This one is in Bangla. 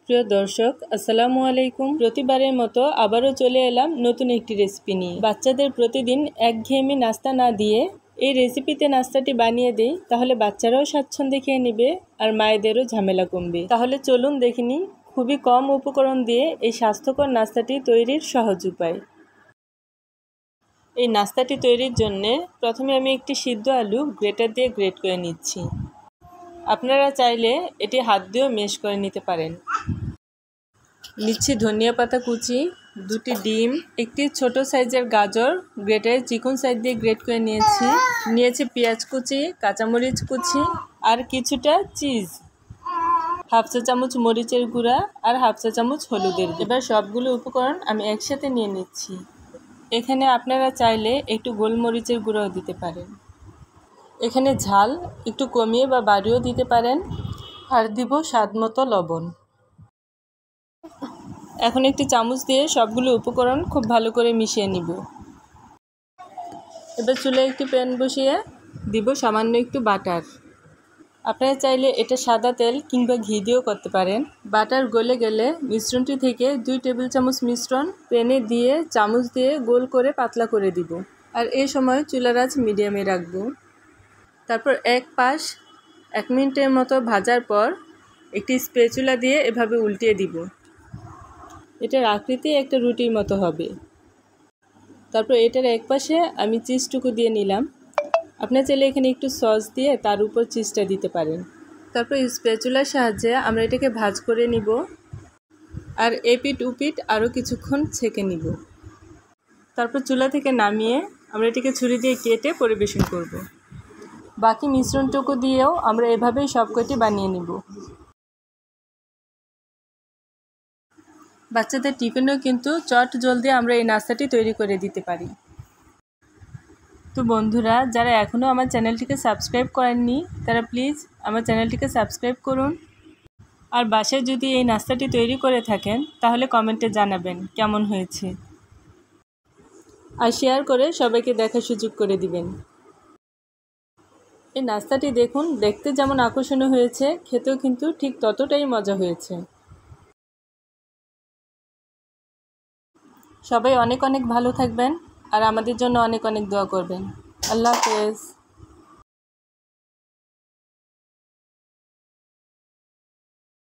প্রিয় দর্শক, আসসালামু আলাইকুম। প্রতিবারের মতো আবারও চলে এলাম নতুন একটি রেসিপি নিয়ে। বাচ্চাদের প্রতিদিন একঘেয়েমি নাস্তা না দিয়ে এই রেসিপিতে নাস্তাটি বানিয়ে দিই, তাহলে বাচ্চারাও স্বাচ্ছন্দ্যে খেয়ে নেবে আর মায়েদেরও ঝামেলা কমবে। তাহলে চলুন দেখে নিই খুবই কম উপকরণ দিয়ে এই স্বাস্থ্যকর নাস্তাটি তৈরির সহজ উপায়। এই নাস্তাটি তৈরির জন্যে প্রথমে আমি একটি সিদ্ধ আলু গ্রেটার দিয়ে গ্রেট করে নিচ্ছি। আপনারা চাইলে এটি হাত দিয়েও মেশ করে নিতে পারেন। নিচ্ছি ধনিয়া পাতা কুচি, 2টি ডিম, একটি ছোট সাইজের গাজর গ্রেটারে চিকন সাইজ দিয়ে গ্রেট করে নিয়েছি পেঁয়াজ কুচি, কাঁচামরিচ কুচি আর কিছুটা চিজ, 1/2 চা চামচ মরিচের গুঁড়া আর 1/2 চা চামচ হলুদের গুঁড়া। এবার সবগুলো উপকরণ আমি একসাথে নিয়ে নিচ্ছি। এখানে আপনারা চাইলে একটু গোলমরিচের গুঁড়াও দিতে পারেন। এখানে ঝাল একটু কমিয়ে বা বাড়িয়েও দিতে পারেন। আর দিব স্বাদ মতো লবণ। এখন একটি চামচ দিয়ে সবগুলো উপকরণ খুব ভালো করে মিশিয়ে নিব। এবার চুলায় একটি প্যান বসিয়ে দিব সামান্য একটু বাটার। আপনারা চাইলে এটা সাদা তেল কিংবা ঘি দিয়েও করতে পারেন। বাটার গলে গেলে মিশ্রণটি থেকে 2 টেবিল চামচ মিশ্রণ প্যানে দিয়ে চামচ দিয়ে গোল করে পাতলা করে দিব। আর এই সময় চুলার আঁচ মিডিয়ামে রাখবো। তারপর এক পাশ 1 মিনিটের মতো ভাজার পর একটি স্প্যাচুলা দিয়ে এভাবে উল্টিয়ে দিব। এটার আকৃতি একটা রুটির মতো হবে। তারপর এটার এক পাশে আমি চিজটুকু দিয়ে নিলাম। আপনারা চাইলে এখানে একটু সস দিয়ে তার উপর চিজটা দিতে পারেন। তারপর স্প্যাচুলার সাহায্যে আমরা এটাকে ভাঁজ করে নিব আর এপিট উপিট আরও কিছুক্ষণ ছেঁকে নিব। তারপর চুলা থেকে নামিয়ে আমরা এটাকে ছুরি দিয়ে কেটে পরিবেশন করব। বাকি মিশ্রণটুকু দিয়েও আমরা এভাবেই সবকটি বানিয়ে নিব। বাচ্চাদের টিফিনেও কিন্তু চট জলদি আমরা এই নাস্তাটি তৈরি করে দিতে পারি। তো বন্ধুরা, যারা এখনও আমার চ্যানেলটিকে সাবস্ক্রাইব করেননি তারা প্লিজ আমার চ্যানেলটিকে সাবস্ক্রাইব করুন। আর বাসায় যদি এই নাস্তাটি তৈরি করে থাকেন তাহলে কমেন্টে জানাবেন কেমন হয়েছে। আর শেয়ার করে সবাইকে দেখার সুযোগ করে দিবেন। এই নাস্তাটি দেখুন, দেখতে যেমন আকর্ষণীয় হয়েছে, খেতেও কিন্তু ঠিক ততটাই মজা হয়েছে। সবাই অনেক অনেক ভালো থাকবেন আর আমাদের জন্য অনেক অনেক দোয়া করবেন। আল্লাহ হাফেজ।